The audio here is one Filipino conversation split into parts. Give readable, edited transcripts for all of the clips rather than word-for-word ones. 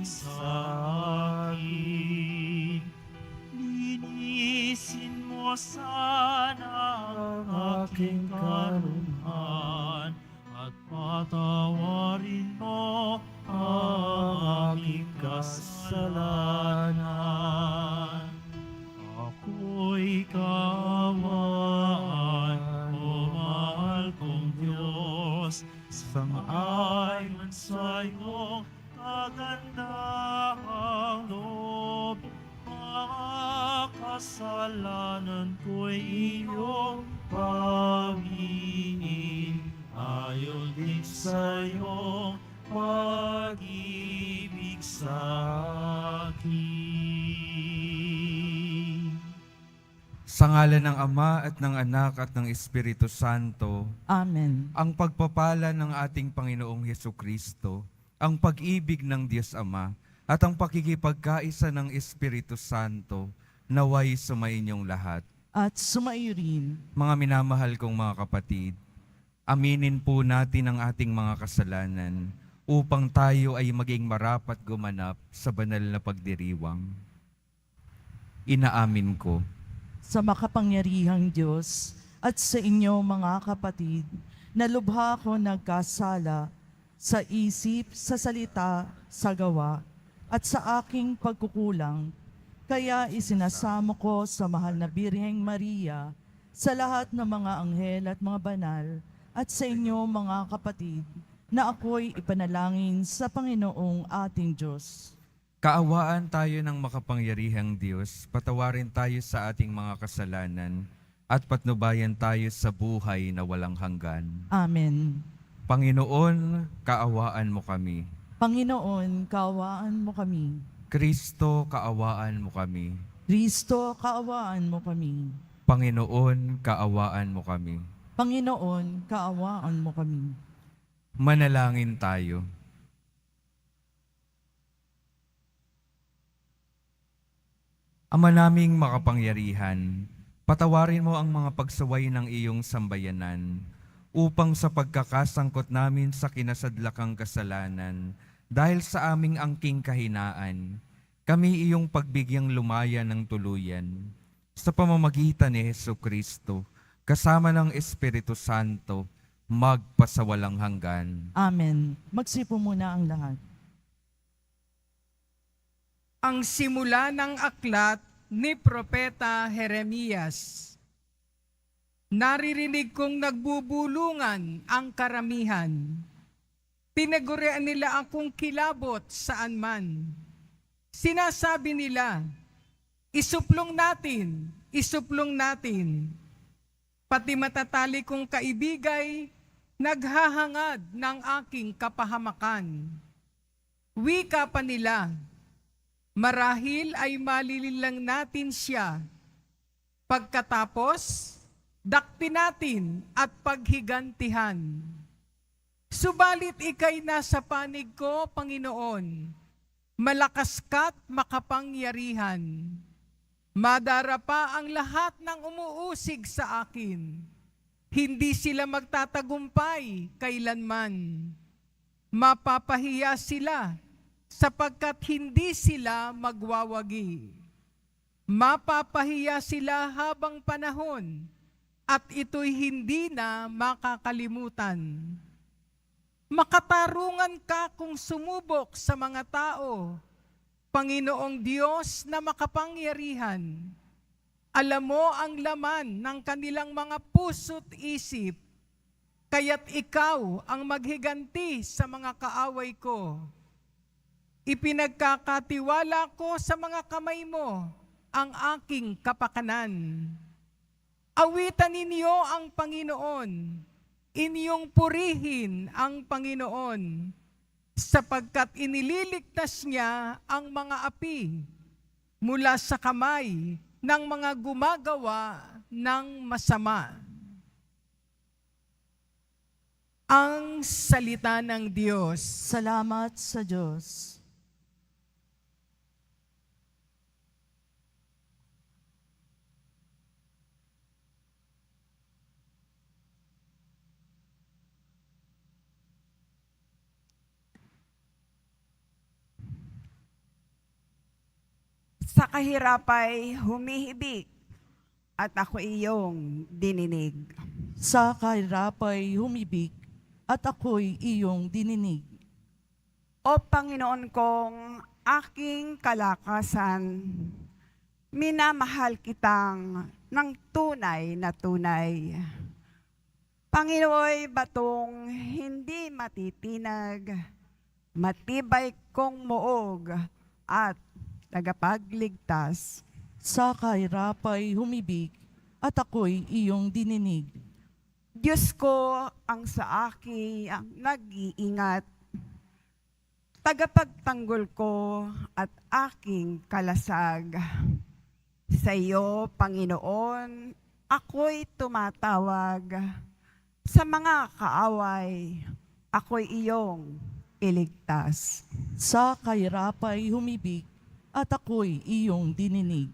sa akin. Linisin mo sana ang aking karunungan at patawarin mo ang aking kasalanan. Ako'y kaawaan, o mahal kong Diyos, sang-ayon sa iyong kagandahang loob. Mga kasalanan ko'y iyong paminin, ayon din sa iyong pag-ibig sa akin. Sa ngalan ng Ama at ng Anak at ng Espiritu Santo, Amen. ang pagpapala ng ating Panginoong Hesukristo, ang pag-ibig ng Diyos Ama, at ang pakikipagkaisa ng Espiritu Santo, naway sumainyong lahat. At sumaiyo rin. Mga minamahal kong mga kapatid, aminin po natin ang ating mga kasalanan upang tayo ay maging marapat gumanap sa banal na pagdiriwang. Inaamin ko Sa makapangyarihang Diyos at sa inyo mga kapatid, na lubha ko nagkasala sa isip, sa salita, sa gawa, at sa aking pagkukulang. Kaya isinasamo ko sa mahal na Birheng Maria, sa lahat ng mga anghel at mga banal, at sa inyo mga kapatid, na ako'y ipanalangin sa Panginoong ating Diyos. kaawaan tayo ng makapangyarihang Diyos, patawarin tayo sa ating mga kasalanan, at patnubayan tayo sa buhay na walang hanggan. Amen. Panginoon, kaawaan mo kami. Panginoon, kaawaan mo kami. Kristo, kaawaan mo kami. Kristo, kaawaan mo kami. Panginoon, kaawaan mo kami. Panginoon, kaawaan mo kami. Manalangin tayo. Ama naming makapangyarihan, patawarin mo ang mga pagsaway ng iyong sambayanan upang sa pagkakasangkot namin sa kinasadlakang kasalanan dahil sa aming angking kahinaan, kami iyong pagbigyang lumaya ng tuluyan sa pamamagitan ni Hesukristo kasama ng Espiritu Santo magpasawalang hanggan. Amen. Magsipo muna ang lahat. Ang simula ng aklat ni Propeta Jeremias. Naririnig kong nagbubulungan ang karamihan. Tinagurian nila akong kilabot saan man. Sinasabi nila, isuplong natin, isuplong natin. Pati matatali kong kaibigay, naghahangad ng aking kapahamakan. Wika pa nila, marahil ay malililang natin siya. Pagkatapos, dakpin natin at paghigantihan. Subalit ika'y nasa panig ko, Panginoon, malakas ka't makapangyarihan. Madara pa ang lahat ng umuusig sa akin. Hindi sila magtatagumpay kailanman. Mapapahiya sila sapagkat hindi sila magwawagi. Mapapahiya sila habang panahon at ito'y hindi na makakalimutan. Makatarungan ka kung sumubok sa mga tao, Panginoong Diyos na makapangyarihan. Alam mo ang laman ng kanilang mga puso't isip, kaya't ikaw ang maghiganti sa mga kaaway ko. Ipinagkakatiwala ko sa mga kamay mo ang aking kapakanan. Awitan ninyo ang Panginoon, inyong purihin ang Panginoon, sapagkat inililigtas niya ang mga api mula sa kamay ng mga gumagawa ng masama. Ang salita ng Diyos. Salamat sa Diyos. Sa kahirapay humihibik at ako iyong dininig. Sa kahirapay humibik at ako'y iyong dininig. O Panginoon kong aking kalakasan, minamahal kitang ng tunay na tunay. Panginooy batong hindi matitinag, matibay kong muog at tagapagligtas. Sa kahirapay humibik at ako'y iyong dininig. Diyos ko ang sa akin ang nag-iingat, tagapagtanggol ko at aking kalasag. Sa iyo, Panginoon, ako'y tumatawag. Sa mga kaaway, ako'y iyong iligtas. Sa kahirapay humibik at ako'y iyong dininig.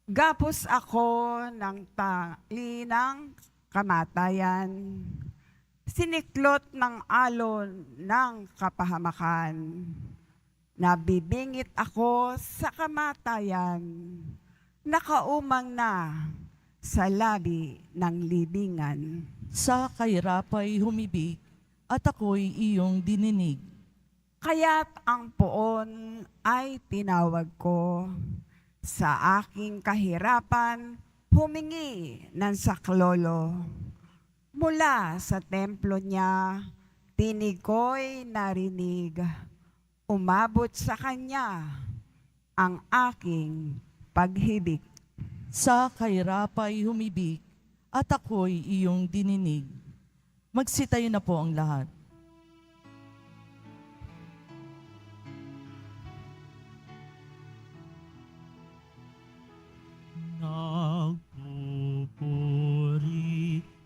Gapos ako ng tali ng kamatayan, siniklot ng alon ng kapahamakan. Nabibingit ako sa kamatayan, nakaumang na sa labi ng libingan. Sa kahirapay humibik at ako'y iyong dininig. Kaya't ang poon ay tinawag ko. Sa aking kahirapan, humingi ng saklolo. Mula sa templo niya, tinig ko'y narinig. Umabot sa kanya ang aking paghibik. Sa kahirapay humibik at ako'y iyong dininig. Magsitayo na po ang lahat. Nagpupuri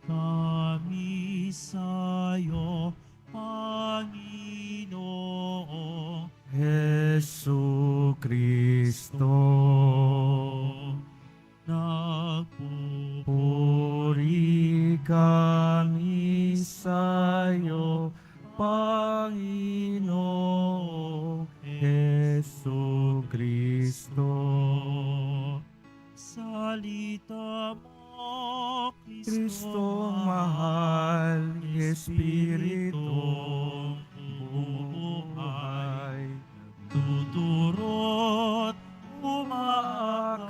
kami sa'yo, Panginoon Jesu Kristo. Puri kami sa'yo, Panginoong Jesu Kristo. Salita mo, Kristo mahal, Espiritu buhay, tuturot umaakay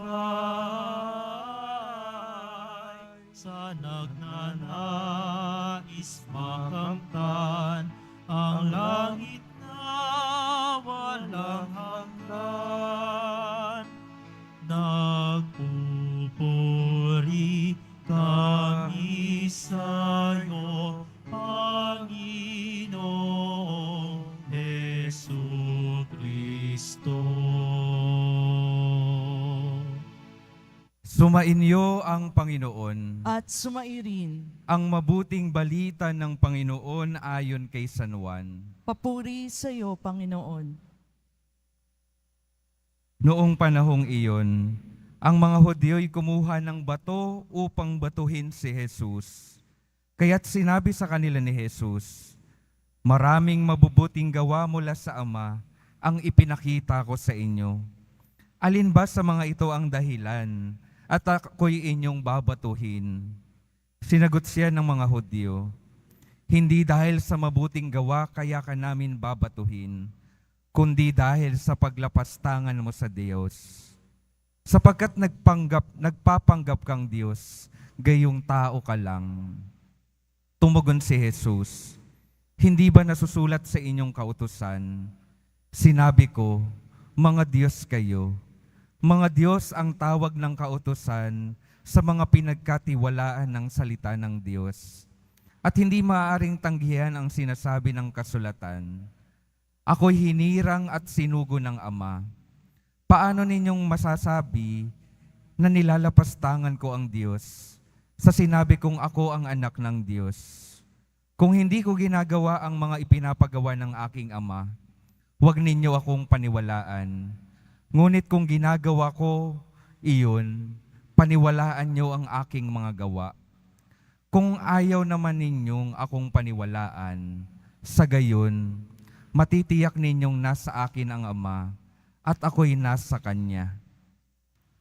sa nagnanais makamtan ang langit na walang hanggan. Nagpupuri kami sa'yo, Panginoong Jesu Kristo. Sumainyo ang Panginoon. At sumairin, Ang mabuting balita ng Panginoon ayon kay San Juan. papuri sa iyo, Panginoon. Noong panahong iyon, ang mga Hudyo'y kumuha ng bato upang batuhin si Jesus. Kaya't sinabi sa kanila ni Jesus, "Maraming mabubuting gawa mula sa Ama ang ipinakita ko sa inyo. Alin ba sa mga ito ang dahilan at ako'y inyong babatuhin?" Sinagot siya ng mga Hudyo, "Hindi dahil sa mabuting gawa kaya ka namin babatuhin, kundi dahil sa paglapastangan mo sa Diyos. Sapagkat nagpapanggap kang Diyos, gayong tao ka lang." Tumugon si Jesus, "Hindi ba nasusulat sa inyong kautusan? Sinabi ko, mga Diyos kayo. Mga Diyos ang tawag ng kautusan sa mga pinagkatiwalaan ng salita ng Diyos. At hindi maaaring tanggihan ang sinasabi ng kasulatan. Ako'y hinirang at sinugo ng Ama. Paano ninyong masasabi na nilalapastangan ko ang Diyos sa sinabi kong ako ang anak ng Diyos? Kung hindi ko ginagawa ang mga ipinapagawa ng aking Ama, huwag ninyo akong paniwalaan. Ngunit kung ginagawa ko iyon, paniwalaan nyo ang aking mga gawa. Kung ayaw naman ninyong akong paniwalaan, sa gayon, matitiyak ninyong nasa akin ang Ama at ako'y nasa kanya.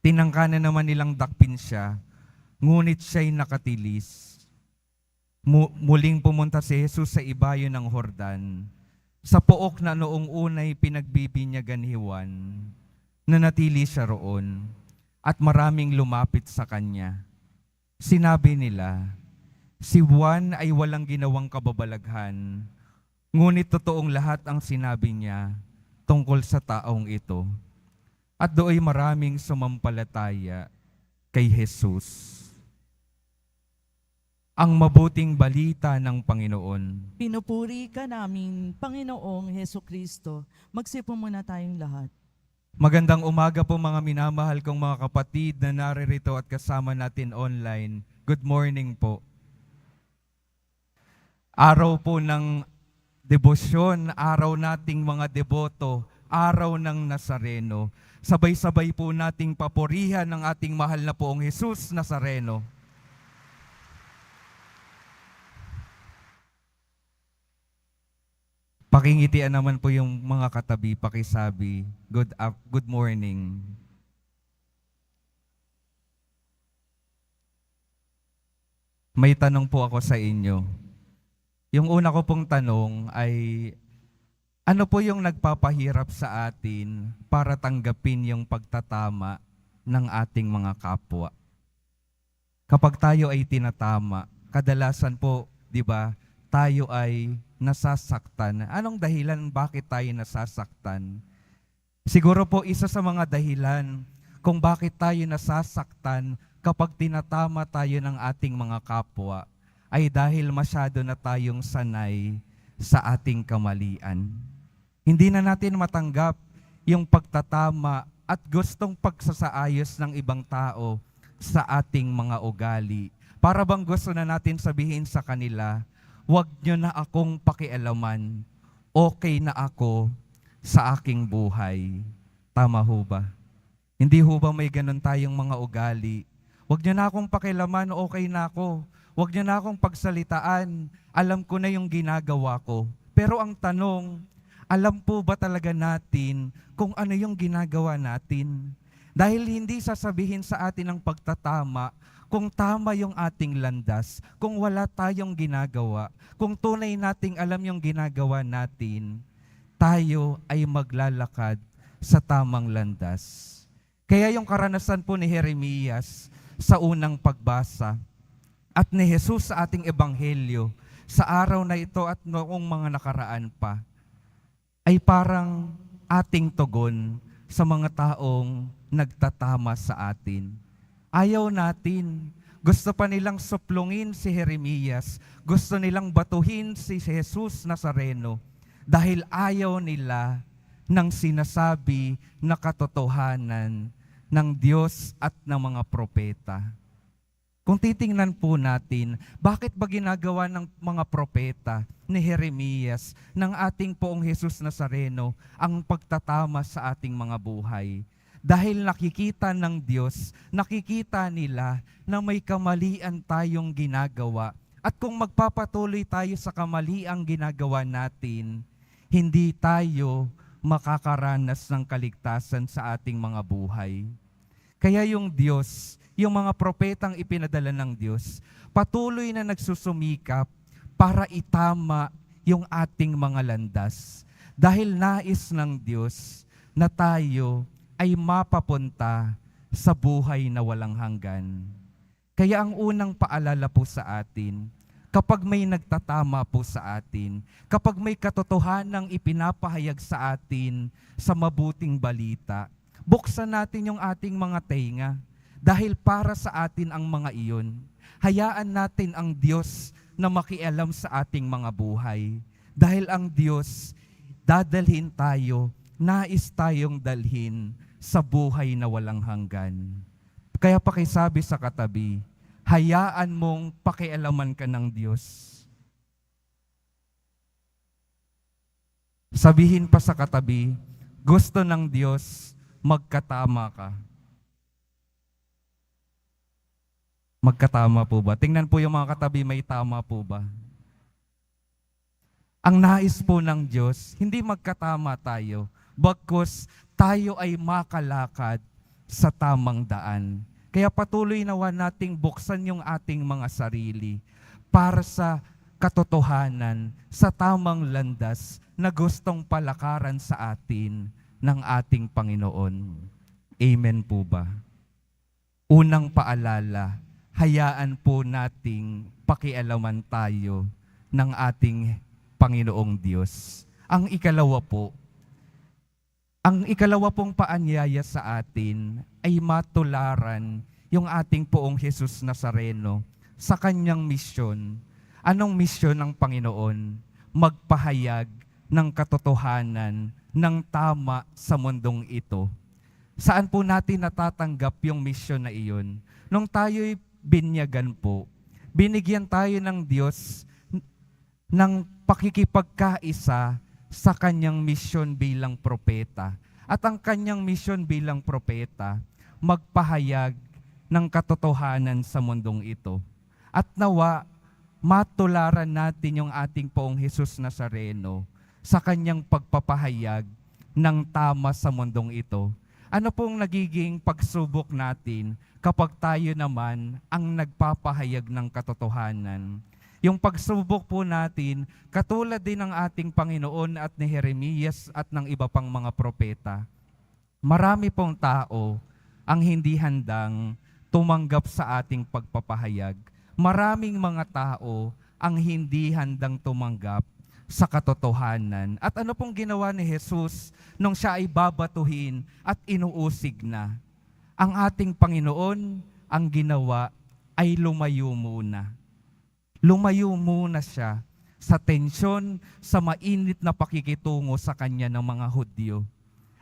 Tinangkanan naman nilang dakpin siya, ngunit siya'y nakatilis. Muling pumunta si Jesus sa ibayo ng Jordan, sa pook na noong unay pinagbibinyagan ni Juan. Nanatili siya roon, at maraming lumapit sa kanya. Sinabi nila, si Juan ay walang ginawang kababalaghan, ngunit totoong lahat ang sinabi niya tungkol sa taong ito. At dooy maraming sumampalataya kay Jesus. Ang mabuting balita ng Panginoon. Pinupuri ka namin, Panginoong Heso Kristo. Magsipo muna tayong lahat. Magandang umaga po mga minamahal kong mga kapatid na naririto at kasama natin online. Good morning po. Araw po ng debosyon, araw nating mga deboto, araw ng Nazareno. Sabay-sabay po nating papurihan ng ating mahal na poong Jesus Nazareno. Pakingitian naman po yung mga katabi, pakisabi, good morning. May tanong po ako sa inyo. Yung una ko pong tanong ay, ano po yung nagpapahirap sa atin para tanggapin yung pagtatama ng ating mga kapwa? Kapag tayo ay tinatama, kadalasan po, di ba, tayo ay nasasaktan. Anong dahilan bakit tayo nasasaktan? Siguro po isa sa mga dahilan kung bakit tayo nasasaktan kapag tinatama tayo ng ating mga kapwa ay dahil masyado na tayong sanay sa ating kamalian. Hindi na natin matanggap yung pagtatama at gustong pagsasaayos ng ibang tao sa ating mga ugali. Para bang gusto na natin sabihin sa kanila, huwag nyo na akong pakialaman, okay na ako sa aking buhay. Tama ho ba? Hindi ho ba may ganun tayong mga ugali? Huwag nyo na akong pakialaman, okay na ako. Huwag nyo na akong pagsalitaan, alam ko na yung ginagawa ko. Pero ang tanong, alam po ba talaga natin kung ano yung ginagawa natin? Dahil hindi sasabihin sa atin ng pagtatama kung tama yung ating landas, kung wala tayong ginagawa, kung tunay nating alam yung ginagawa natin, tayo ay maglalakad sa tamang landas. Kaya yung karanasan po ni Jeremias sa unang pagbasa at ni Jesus sa ating ebanghelyo sa araw na ito at noong mga nakaraan pa, ay parang ating tugon sa mga taong nagtatama sa atin. Ayaw natin. Gusto pa nilang suplungin si Jeremias. Gusto nilang batuhin si Jesus Nazareno dahil ayaw nila ng sinasabi na katotohanan ng Diyos at ng mga propeta. Kung titingnan po natin, bakit ba ginagawa ng mga propeta ni Jeremias ng ating poong Jesus Nazareno ang pagtatama sa ating mga buhay? Dahil nakikita ng Diyos, nakikita nila na may kamalian tayong ginagawa. At kung magpapatuloy tayo sa kamaliang ginagawa natin, hindi tayo makakaranas ng kaligtasan sa ating mga buhay. Kaya yung Diyos, yung mga propetang ipinadala ng Diyos, patuloy na nagsusumikap para itama yung ating mga landas. Dahil nais ng Diyos na tayo ay mapapunta sa buhay na walang hanggan. Kaya ang unang paalala po sa atin, kapag may nagtatama po sa atin, kapag may katotohanang ipinapahayag sa atin sa mabuting balita, buksan natin yung ating mga tenga dahil para sa atin ang mga iyon. Hayaan natin ang Diyos na makialam sa ating mga buhay. Dahil ang Diyos, dadalhin tayo, nais tayong dalhin sa buhay na walang hanggan. Kaya pakisabi sa katabi, hayaan mong pakialaman ka ng Diyos. Sabihin pa sa katabi, gusto ng Diyos, magkatama ka. Magkatama po ba? Tingnan po yung mga katabi, may tama po ba? Ang nais po ng Diyos, hindi magkatama tayo, bagkus tayo ay makalakad sa tamang daan. Kaya patuloy nawa nating buksan yung ating mga sarili para sa katotohanan, sa tamang landas na gustong palakaran sa atin ng ating Panginoon. Amen po ba? Unang paalala, hayaan po nating pakialaman tayo ng ating Panginoong Diyos. Ang ikalawa pong paanyaya sa atin ay matularan yung ating Poong Jesus Nazareno sa kanyang misyon. Anong misyon ng Panginoon? Magpahayag ng katotohanan ng tama sa mundong ito. Saan po natin natatanggap yung misyon na iyon? Nung tayo'y binyagan po, binigyan tayo ng Diyos ng pakikipagkaisa sa kanyang misyon bilang propeta. At ang kanyang misyon bilang propeta, magpahayag ng katotohanan sa mundong ito. At nawa, matularan natin yung ating Poong Jesus Nazareno sa kanyang pagpapahayag ng tama sa mundong ito. Ano pong nagiging pagsubok natin kapag tayo naman ang nagpapahayag ng katotohanan? Yung pagsubok po natin, katulad din ng ating Panginoon at ni Jeremias at ng iba pang mga propeta. Marami pong tao ang hindi handang tumanggap sa ating pagpapahayag. Maraming mga tao ang hindi handang tumanggap sa katotohanan. At ano pong ginawa ni Jesus nung siya ay babatuhin at inuusig na? Ang ating Panginoon, ang ginawa ay lumayo muna. Lumayo muna siya sa tensyon, sa mainit na pakikitungo sa kanya ng mga Hudyo.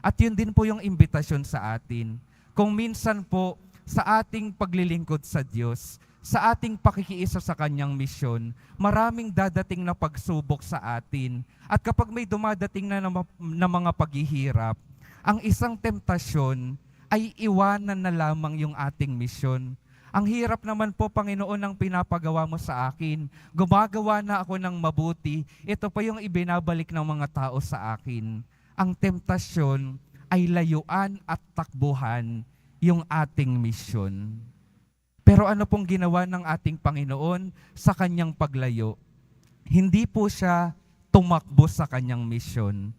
At yun din po yung imbitasyon sa atin. Kung minsan po sa ating paglilingkod sa Diyos, sa ating pakikiisa sa kanyang misyon, maraming dadating na pagsubok sa atin. At kapag may dumadating na mga paghihirap, ang isang temptasyon ay iwanan na lamang yung ating misyon. Ang hirap naman po, Panginoon, ang pinapagawa mo sa akin. Gumagawa na ako ng mabuti. Ito pa yung ibinabalik ng mga tao sa akin. Ang temptasyon ay layuan at takbuhan yung ating misyon. Pero ano pong ginawa ng ating Panginoon sa kanyang paglayo? Hindi po siya tumakbo sa kanyang misyon.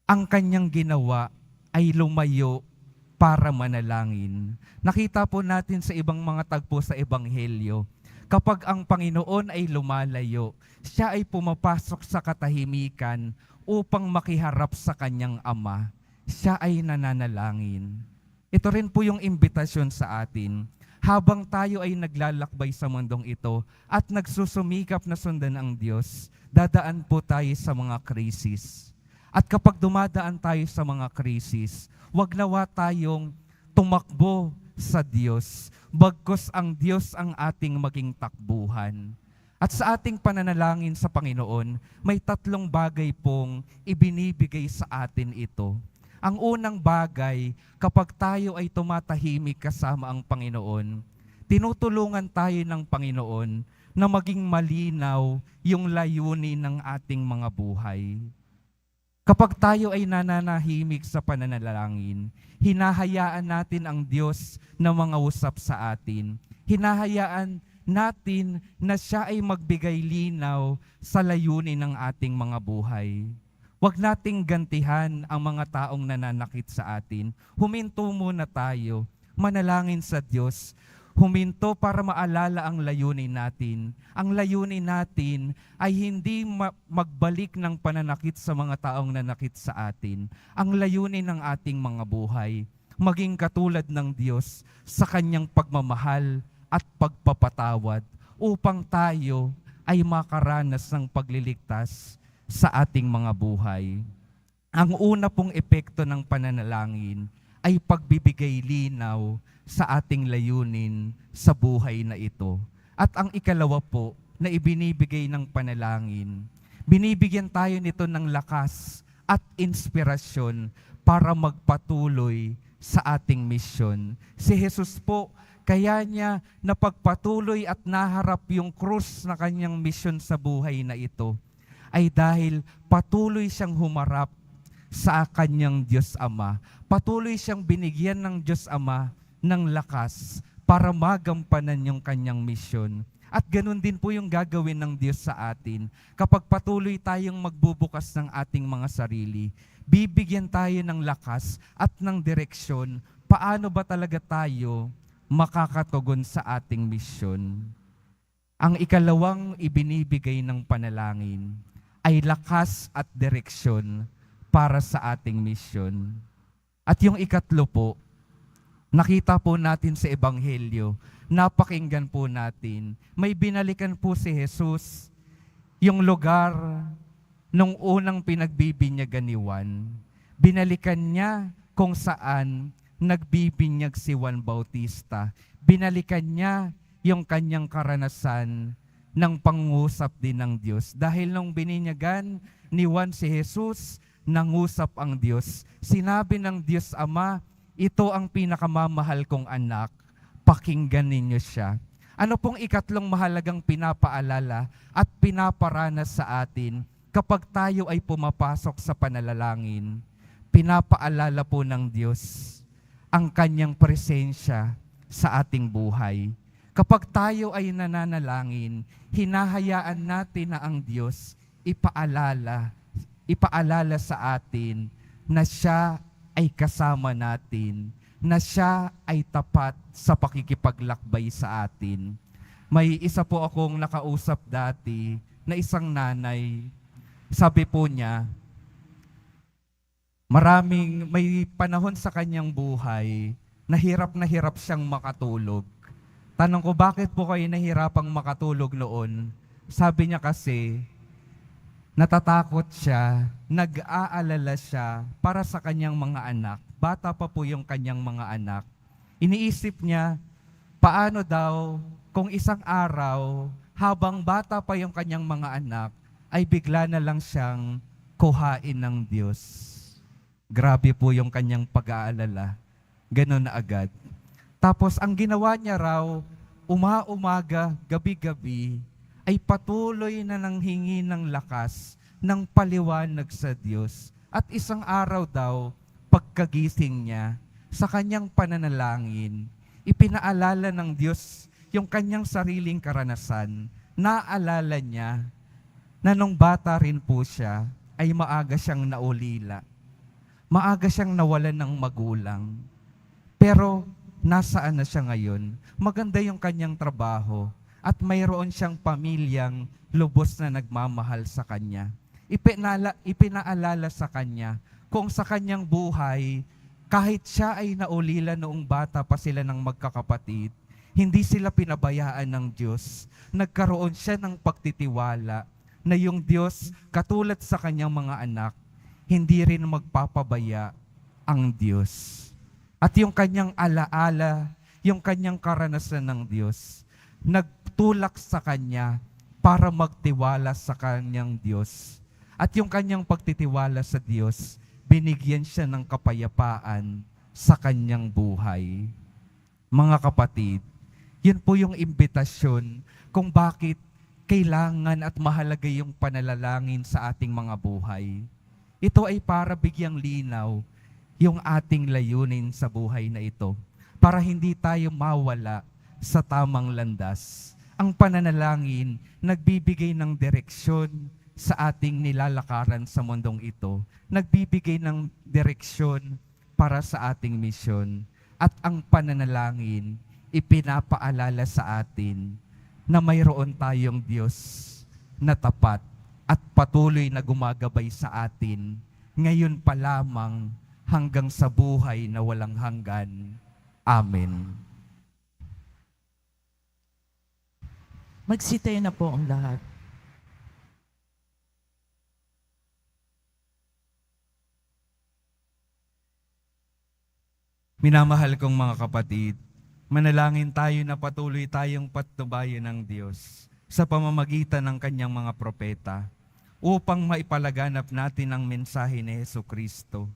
Ang kanyang ginawa ay lumayo para manalangin. Nakita po natin sa ibang mga tagpo sa Ebanghelyo, kapag ang Panginoon ay lumalayo, siya ay pumapasok sa katahimikan upang makiharap sa kanyang Ama. Siya ay nananalangin. Ito rin po yung imbitasyon sa atin. Habang tayo ay naglalakbay sa mundong ito at nagsusumikap na sundan ang Diyos, dadaan po tayo sa mga krisis. At kapag dumadaan tayo sa mga krisis, wag nawa tayong tumakbo sa Diyos, bagkus ang Diyos ang ating maging takbuhan. At sa ating pananalangin sa Panginoon, may 3 bagay pong ibinibigay sa atin ito. Ang unang bagay, kapag tayo ay tumatahimik kasama ang Panginoon, tinutulungan tayo ng Panginoon na maging malinaw yung layunin ng ating mga buhay. Kapag tayo ay nananahimik sa pananalangin, hinahayaan natin ang Diyos na mangausap sa atin. Hinahayaan natin na siya ay magbigay linaw sa layunin ng ating mga buhay. Huwag nating gantihan ang mga taong nananakit sa atin. Huminto muna tayo, manalangin sa Diyos. Huminto para maalala ang layunin natin. Ang layunin natin ay hindi magbalik ng pananakit sa mga taong nanakit sa atin. Ang layunin ng ating mga buhay, maging katulad ng Diyos sa kanyang pagmamahal at pagpapatawad upang tayo ay makaranas ng pagliligtas sa ating mga buhay. Ang una pong epekto ng pananalangin ay pagbibigay linaw sa ating layunin sa buhay na ito. At ang ikalawa po na ibinibigay ng panalangin, binibigyan tayo nito ng lakas at inspirasyon para magpatuloy sa ating misyon. Si Jesus po, kaya niya napagpatuloy at naharap yung krus na kanyang misyon sa buhay na ito ay dahil patuloy siyang humarap sa kanyang Diyos Ama. Patuloy siyang binigyan ng Diyos Ama ng lakas para magampanan yung kanyang misyon. At ganun din po yung gagawin ng Diyos sa atin. Kapag patuloy tayong magbubukas ng ating mga sarili, bibigyan tayo ng lakas at ng direksyon paano ba talaga tayo makakatugon sa ating misyon. Ang ikalawang ibinibigay ng panalangin ay lakas at direksyon para sa ating misyon. At yung ikatlo po, nakita po natin sa Ebanghelyo, napakinggan po natin, may binalikan po si Jesus yung lugar nung unang pinagbibinyagan ni Juan. Binalikan niya kung saan nagbibinyag si Juan Bautista. Binalikan niya yung kanyang karanasan ng pangusap din ng Diyos. Dahil nung bininyagan ni Juan si Jesus, nangusap ang Diyos. Sinabi ng Diyos Ama, ito ang pinakamamahal kong anak, pakinggan ninyo siya. Ano pong ikatlong mahalagang pinapaalala at pinaparanas sa atin kapag tayo ay pumapasok sa panalangin? Pinapaalala po ng Diyos ang kanyang presensya sa ating buhay. Kapag tayo ay nananalangin, hinahayaan natin na ang Diyos ipaalala sa atin na siya ay kasama natin, na siya ay tapat sa pakikipaglakbay sa atin. May isa po akong nakausap dati na isang nanay. Sabi po niya, may panahon sa kanyang buhay na hirap siyang makatulog. Tanong ko, bakit po kayo nahirapang makatulog noon? Sabi niya kasi, natatakot siya, nag-aalala siya para sa kanyang mga anak. Bata pa po yung kanyang mga anak. Iniisip niya, paano daw kung isang araw, habang bata pa yung kanyang mga anak, ay bigla na lang siyang kuhain ng Diyos. Grabe po yung kanyang pag-aalala. Ganun na agad. Tapos ang ginawa niya raw, umaga, gabi-gabi, ay patuloy na nanghingi ng lakas, ng paliwanag sa Diyos. At isang araw daw, pagkagising niya, sa kanyang pananalangin, ipinaalala ng Diyos yung kanyang sariling karanasan. Naalala niya na nung bata rin po siya, ay maaga siyang naulila. Maaga siyang nawalan ng magulang. Pero nasaan na siya ngayon? Maganda yung kanyang trabaho at mayroon siyang pamilyang lubos na nagmamahal sa kanya. Ipinaalala sa kanya kung sa kanyang buhay, kahit siya ay naulila noong bata pa sila ng magkakapatid, hindi sila pinabayaan ng Diyos. Nagkaroon siya ng pagtitiwala na yung Diyos, katulad sa kanyang mga anak, hindi rin magpapabaya ang Diyos. At yung kanyang alaala, yung kanyang karanasan ng Diyos, nagtulak sa kanya para magtiwala sa kanyang Diyos. At yung kanyang pagtitiwala sa Diyos, binigyan siya ng kapayapaan sa kanyang buhay. Mga kapatid, yun po yung imbitasyon kung bakit kailangan at mahalaga yung panalangin sa ating mga buhay. Ito ay para bigyang linaw yung ating layunin sa buhay na ito, para hindi tayo mawala sa tamang landas. Ang pananalangin, nagbibigay ng direksyon sa ating nilalakaran sa mundong ito. Nagbibigay ng direksyon para sa ating misyon. At ang pananalangin, ipinapaalala sa atin na mayroon tayong Diyos na tapat at patuloy na gumagabay sa atin ngayon pa lamang hanggang sa buhay na walang hanggan. Amen. Magsitayo na po ang lahat. Minamahal kong mga kapatid, manalangin tayo na patuloy tayong patnubayan ng Diyos sa pamamagitan ng kanyang mga propeta upang maipalaganap natin ang mensahe ni Jesucristo.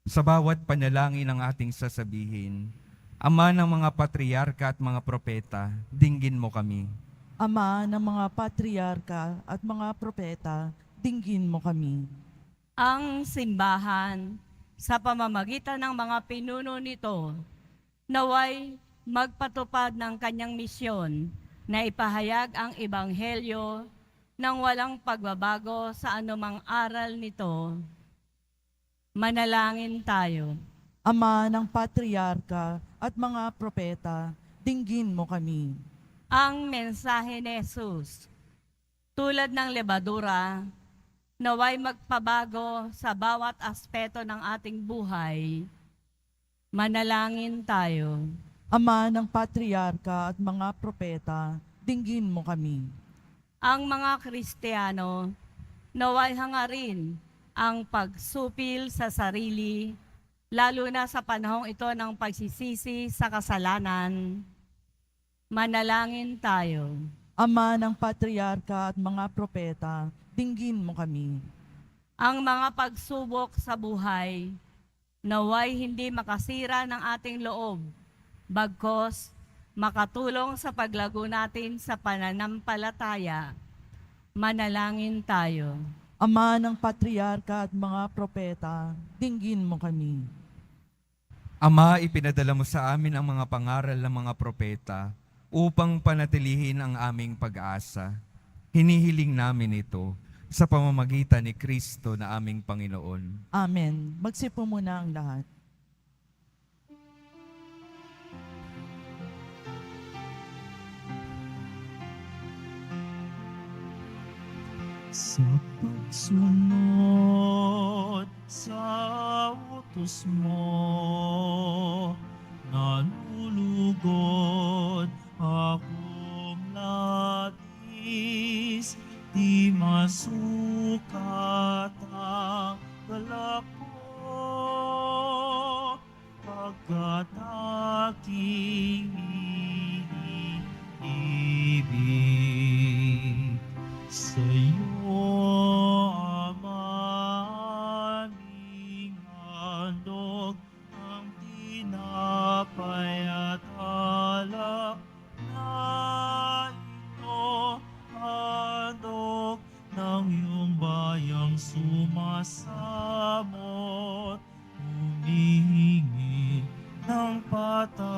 Sa bawat panalangin ng ating sasabihin, Ama ng mga patriarka at mga propeta, dinggin mo kami. Ama ng mga patriarka at mga propeta, dinggin mo kami. ang simbahan sa pamamagitan ng mga pinuno nito naway magpatupad ng kanyang misyon na ipahayag ang ebanghelyo nang walang pagbabago sa anumang aral nito. Manalangin tayo. Ama ng Patriarka at mga propeta, dinggin mo kami. Ang mensahe ni Jesus, tulad ng lebadura, naway magpabago sa bawat aspeto ng ating buhay. Manalangin tayo. Ama ng Patriarka at mga propeta, dinggin mo kami. Ang mga Kristiyano, naway hangarin ang pagsupil sa sarili, lalo na sa panahong ito ng pagsisisi sa kasalanan. Manalangin tayo. Ama ng Patriarka at mga propeta, dinggin mo kami. Ang mga pagsubok sa buhay, naway hindi makasira ng ating loob, bagkos makatulong sa paglago natin sa pananampalataya. Manalangin tayo. Ama ng Patriarka at mga propeta, dinggin mo kami. Ama, ipinadala mo sa amin ang mga pangaral ng mga propeta upang panatilihin ang aming pag-asa. Hinihiling namin ito sa pamamagitan ni Kristo na aming Panginoon. Amen. Magsipo muna ang lahat. Sa pagsunod sa utos mo, nalulugod akong labis, di masukat ang galak ko, pagkat aking iniibig. Sa'yo, Ama, aming handog ang tinapay at alak na ito, handog ng iyong bayang sumasamot, humihingi ng patawad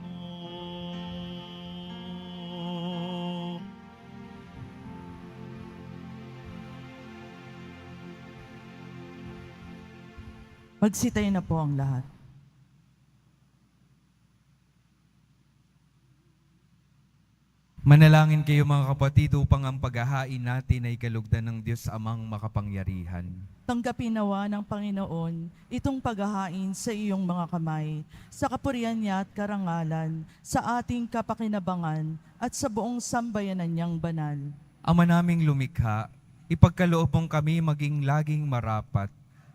mo. Magsitayo na po ang lahat. Manalangin kayo mga kapatid upang ang paghahain natin ay kalugdan ng Diyos Amang makapangyarihan. Tanggapin nawa ng Panginoon itong paghahain sa iyong mga kamay, sa kapurihan niya at karangalan, sa ating kapakinabangan at sa buong sambayanan niyang banal. Ama naming lumikha, ipagkaloob mong kami maging laging marapat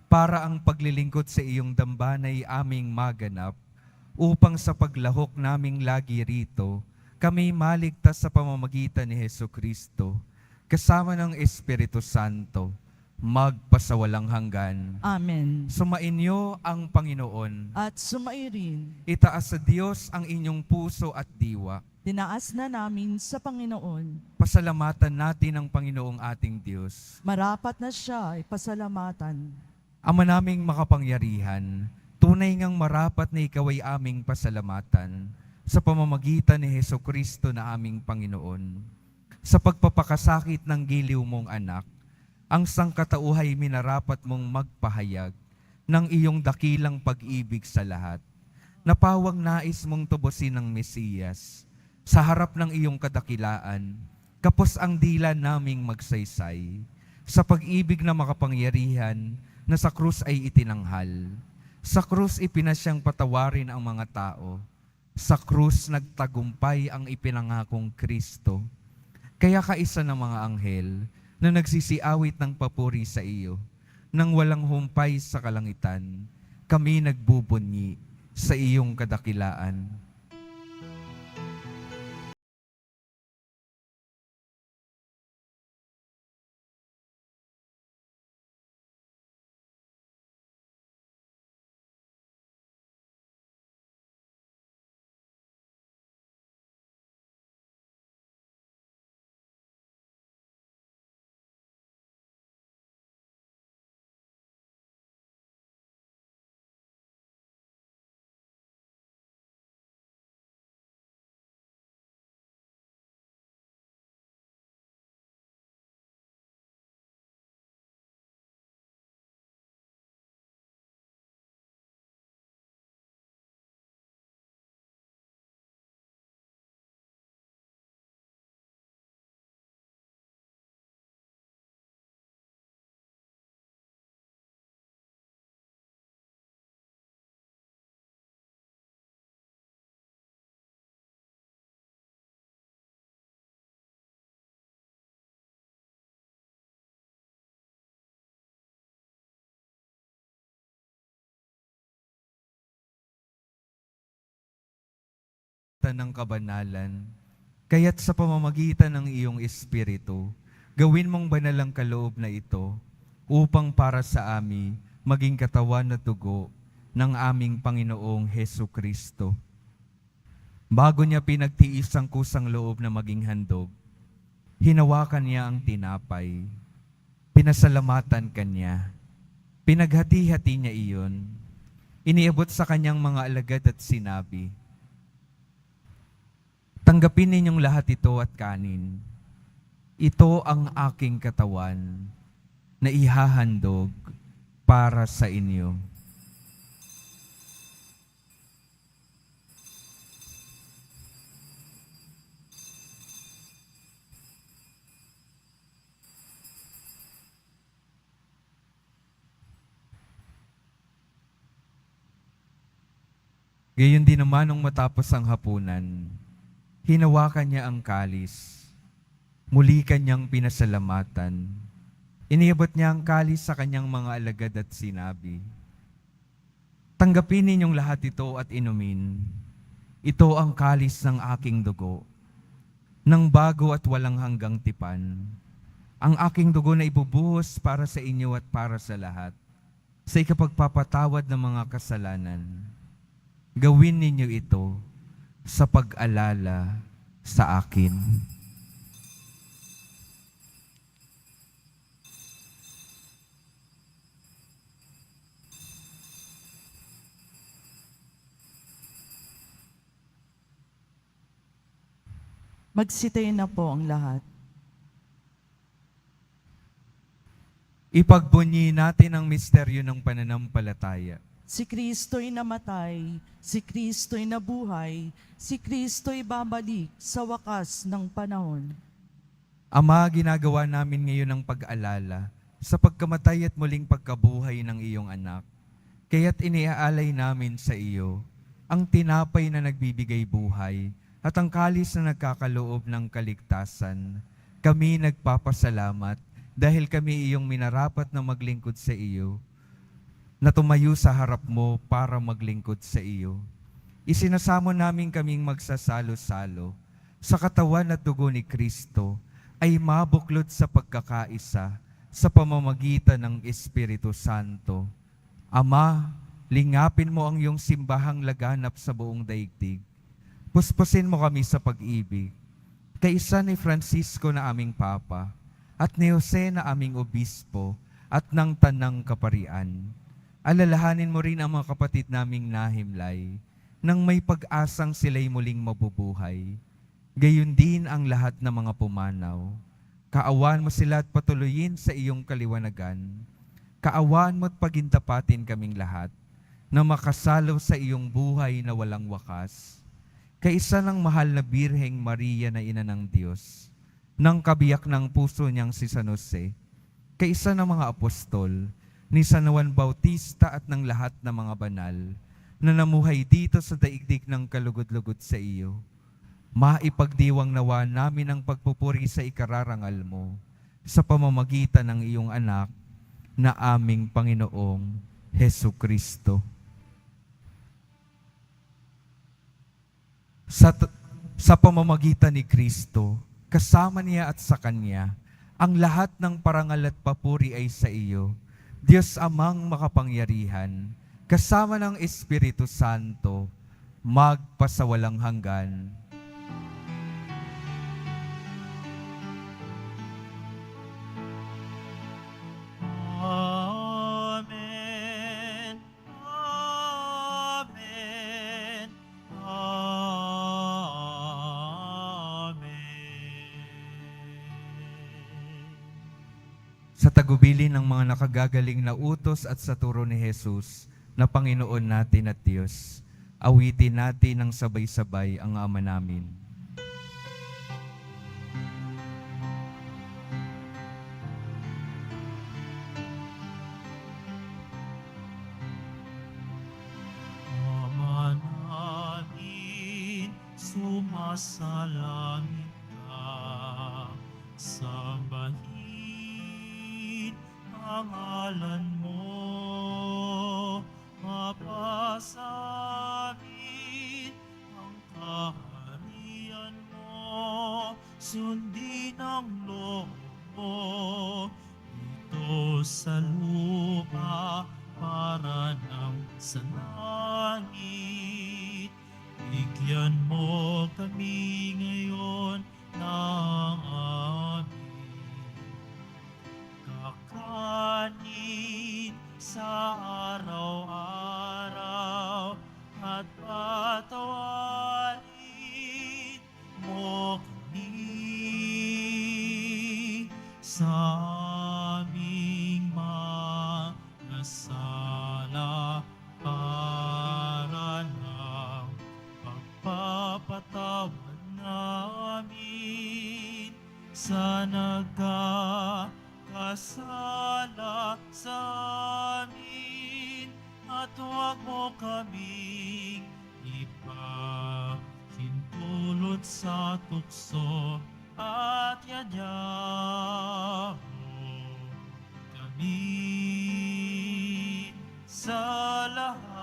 para ang paglilingkod sa iyong dambanay aming maganap, upang sa paglahok naming lagi rito, kami maligtas sa pamamagitan ni Hesukristo, kasama ng Espiritu Santo, magpasawalang hanggan. Amen. Sumainyo ang Panginoon. At sumairin, Itaas sa Diyos ang inyong puso at diwa. dinaas na namin sa Panginoon. Pasalamatan natin ang Panginoong ating Diyos. Marapat na siya ay pasalamatan. Ama naming makapangyarihan, tunay ngang marapat na ikaw ay aming pasalamatan sa pamamagitan ni Hesukristo na aming Panginoon. Sa pagpapakasakit ng giliw mong anak, ang sangkatauhay minarapat mong magpahayag ng iyong dakilang pag-ibig sa lahat. Napawang nais mong tubusin ng Mesiyas. Sa harap ng iyong kadakilaan, kapos ang dila naming magsaysay. Sa pag-ibig na makapangyarihan, na sa krus ay itinanghal. Sa krus ipinasyang patawarin ang mga tao. Sa krus nagtagumpay ang ipinangakong Kristo. Kaya kaisa ng mga anghel na nagsisiawit ng papuri sa iyo, nang walang humpay sa kalangitan, kami nagbubunyi sa iyong kadakilaan. ng kabanalan. Kaya't sa pamamagitan ng iyong Espiritu, gawin mong banal ang kaloob na ito upang para sa amin maging katawan na dugo ng aming Panginoong Hesu Kristo. Bago niya pinagtiis ang kusang loob na maging handog, hinawakan niya ang tinapay, pinasalamatan kanya, pinaghati-hati niya iyon, iniabot sa kanyang mga alagad at sinabi, "Tanggapin ninyong lahat ito at kanin. Ito ang aking katawan na ihahandog para sa inyo." Gayon din naman nung matapos ang hapunan, hinawakan niya ang kalis, muli kanyang pinasalamatan. Iniabot niya ang kalis sa kanyang mga alagad at sinabi, "Tanggapin ninyong lahat ito at inumin. Ito ang kalis ng aking dugo, ng bago at walang hanggang tipan. Ang aking dugo na ibubuhos para sa inyo at para sa lahat, sa ikapagpapatawad ng mga kasalanan. Gawin ninyo ito sa pag-alala sa akin." Magsitayin na po ang lahat. Ipagbunyi natin ang misteryo ng pananampalataya. Si Kristo'y namatay, si Kristo'y nabuhay, si Kristo'y babalik sa wakas ng panahon. Ama, ginagawa namin ngayon ang pag-alala sa pagkamatay at muling pagkabuhay ng iyong anak. Kaya't iniaalay namin sa iyo ang tinapay na nagbibigay buhay at ang kalis na nagkakaloob ng kaligtasan. Kami nagpapasalamat dahil kami iyong minarapat na maglingkod sa iyo, na tumayo sa harap mo para maglingkod sa iyo. Isinasamo namin kaming magsasalo-salo sa katawan at dugo ni Kristo ay mabuklod sa pagkakaisa sa pamamagitan ng Espiritu Santo. Ama, lingapin mo ang iyong simbahang laganap sa buong daigdig. Puspusin mo kami sa pag-ibig. Kaisa ni Francisco na aming Papa at ni Jose na aming Obispo at ng Tanang Kaparian. Alalahanin mo rin ang mga kapatid naming nahimlay nang may pag-asang sila'y muling mabubuhay. Gayon din ang lahat ng mga pumanaw. Kaawaan mo sila at patuloyin sa iyong kaliwanagan. Kaawaan mo at pagintapatin kaming lahat na makasalo sa iyong buhay na walang wakas. Kaisa ng mahal na Birheng Maria na Ina ng Diyos, ng kabiyak ng puso niyang si San Jose, kaisa ng mga apostol, ni San Juan Bautista at ng lahat ng mga banal na namuhay dito sa daigdig ng kalugod-lugod sa iyo, maipagdiwang nawa namin ang pagpupuri sa ikararangal mo sa pamamagitan ng iyong anak na aming Panginoong Hesu Kristo. Sa pamamagitan ni Kristo, kasama niya at sa Kanya, ang lahat ng parangal at papuri ay sa iyo, Diyos Amang makapangyarihan, kasama ng Espiritu Santo, magpasawalang hanggan. Amen. Amen. Amen. Sa tagubilin ng mga nakagagaling na utos at sa turo ni Jesus na Panginoon natin at Diyos, awitin natin ng sabay-sabay ang Ama namin. Ama namin, sumasalangit ka, sambahin ang ngalan mo, mapasamin ang kaharian sundin ang loob mo dito sa lupa para ng sa langit. Bigyan mo kami ngayon ng aming kakanin sa araw-araw at patawarin mo kami sa aming mga sala para ng pagpapatawad namin sa nagkakasala sa amin, at huwag mo kaming ipahintulot sa tukso, at yayaman kami sa lahat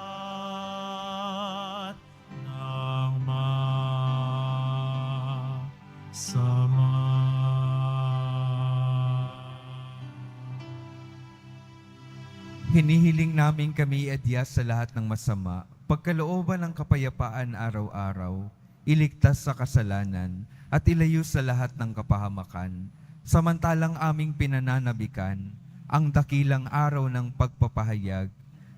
ng masama. Hinihiling namin kami adya sa lahat ng masama, pagkalooban ng kapayapaan araw-araw, iligtas sa kasalanan, at ilayo sa lahat ng kapahamakan, samantalang aming pinananabikan ang dakilang araw ng pagpapahayag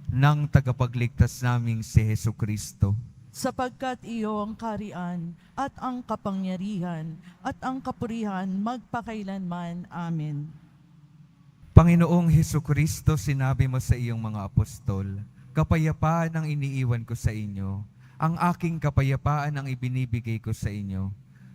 ng tagapagligtas naming si Hesukristo. Sapagkat iyo ang karian at ang kapangyarihan at ang kapurihan magpakailanman. Amen. Panginoong Hesukristo, sinabi mo sa iyong mga apostol, kapayapaan ang iniiwan ko sa inyo, ang aking kapayapaan ang ibinibigay ko sa inyo.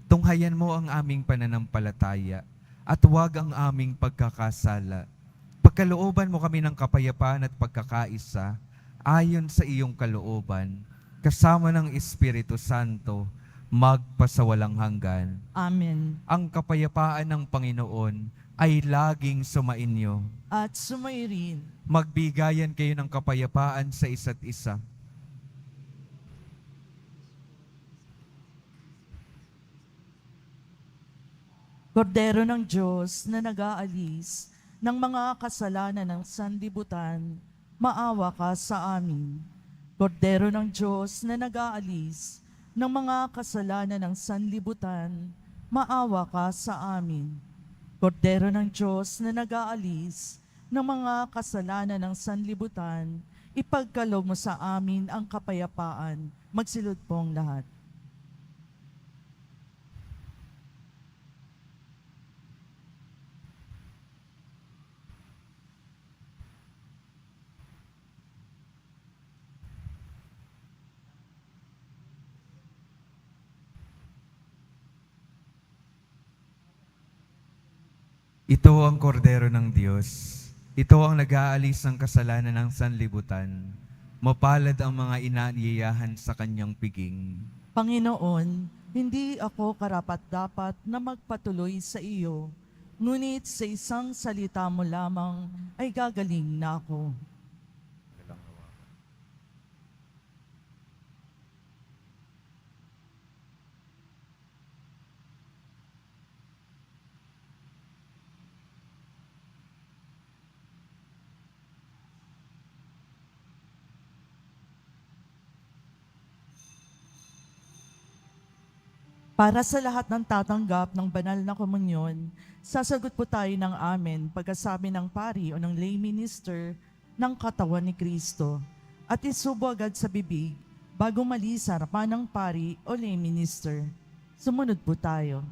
Tunghayan mo ang aming pananampalataya at huwag ang aming pagkakasala. Pagkalooban mo kami ng kapayapaan at pagkakaisa ayon sa iyong kalooban, kasama ng Espiritu Santo, magpasawalang hanggan. Amen. Ang kapayapaan ng Panginoon ay laging sumainyo. At sumairin. Magbigayan kayo ng kapayapaan sa isa't isa. Kordero ng Diyos na nag-aalis ng mga kasalanan ng sanlibutan, maawa ka sa amin. Kordero ng Diyos na nag-aalis ng mga kasalanan ng sanlibutan, maawa ka sa amin. Kordero ng Diyos na nag-aalis ng mga kasalanan ng sanlibutan, ipagkaloob mo sa amin ang kapayapaan. Magsilod pong lahat. Ito ang kordero ng Diyos. Ito ang nag-aalis ng kasalanan ng sanlibutan. Mapalad ang mga inaanyayahan sa kanyang piging. Panginoon, hindi ako karapat-dapat na magpatuloy sa iyo, ngunit sa isang salita mo lamang ay gagaling na ako. Para sa lahat ng tatanggap ng banal na komunyon, sasagot po tayo ng amen pagkasabi ng pari o ng lay minister ng katawan ni Kristo at isubo agad sa bibig bago mali sa harapan ng pari o lay minister. Sumunod po tayo.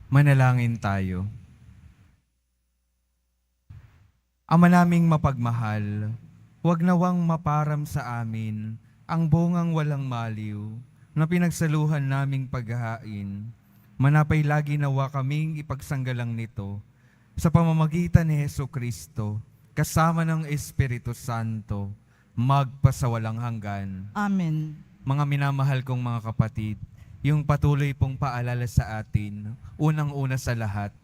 Manalangin tayo. Ama naming mapagmahal, huwag nawang maparam sa amin ang bungang walang maliw na pinagsaluhan naming paghahain. Manapay lagi nawa kaming ipagsanggalang nito sa pamamagitan ni Hesukristo, kasama ng Espiritu Santo, magpasawalang hanggan. Amen. Mga minamahal kong mga kapatid, yung patuloy pong paalala sa atin, unang-una sa lahat,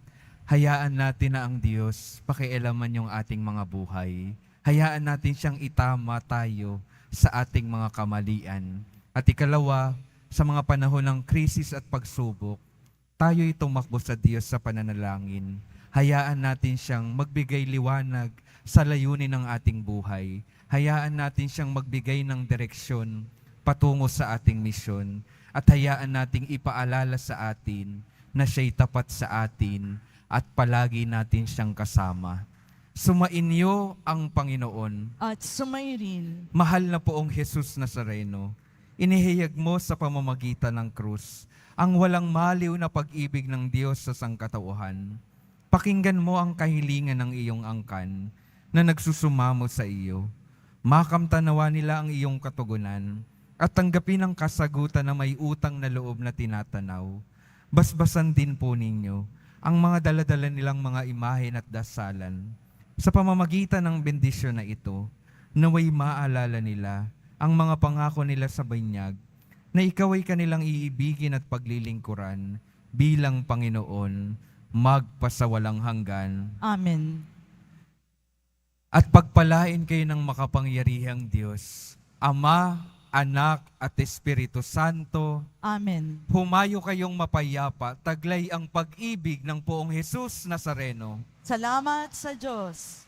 hayaan natin na ang Diyos pakialaman yung ating mga buhay. Hayaan natin siyang itama tayo sa ating mga kamalian. At ikalawa, sa mga panahon ng krisis at pagsubok, tayo'y tumakbo sa Diyos sa pananalangin. Hayaan natin siyang magbigay liwanag sa layunin ng ating buhay. Hayaan natin siyang magbigay ng direksyon patungo sa ating misyon. At hayaan nating ipaalala sa atin na siya'y tapat sa atin at palagi natin siyang kasama. Sumainyo ang Panginoon. At sumayin. Mahal na poong Jesus Nazareno, inihayag mo sa pamamagitan ng krus ang walang maliw na pag-ibig ng Diyos sa sangkatauhan. Pakinggan mo ang kahilingan ng iyong angkan na nagsusumamo sa iyo. Makamtanawa nila ang iyong katugunan at tanggapin ang kasagutan na may utang na loob na tinatanaw. Basbasan din po ninyo ang mga daladala nilang mga imahen at dasalan. Sa pamamagitan ng bendisyon na ito, naway maalala nila ang mga pangako nila sa binyag na ikaw ay kanilang iibigin at paglilingkuran bilang Panginoon, magpasawalang hanggan. Amen. At pagpalain kayo ng makapangyarihang Diyos, Ama, Anak at Espiritu Santo. Amen. Humayo kayong mapayapa, taglay ang pag-ibig ng poong Jesus Nazareno. Salamat sa Diyos.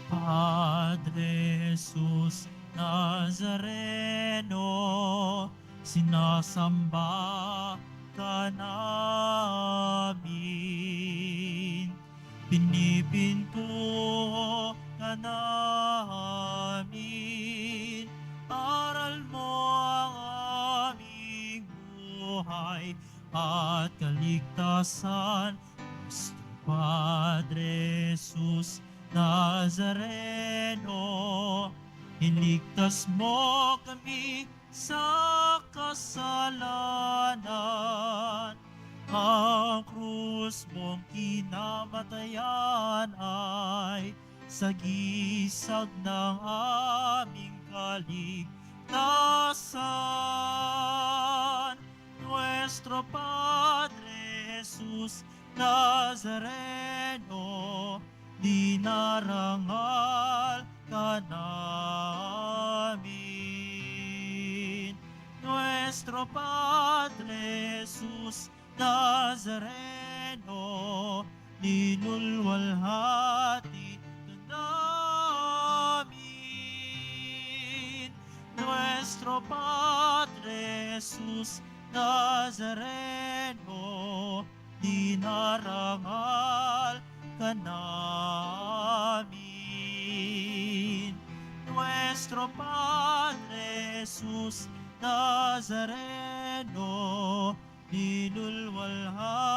Padre Jesus Nazareno, sinasamba ka namin. Pinipinto ka namin. Aral mo ang aming buhay at kaligtasan. Gusto Padre Jesus Nazareno, iligtas mo kami sa kasalanan. Ang krus mong kinamatayan ay sagisag ng aming kaligtasan. Nuestro Padre Jesus Nazareno, dinarangal ka namin. Nuestro Padre Jesus Nazareno, linulwalhati ka namin. Nuestro Padre Jesus Nazareno, dinarangal ka namin. Nuestro Padre Jesus Nazareno, linulwalhati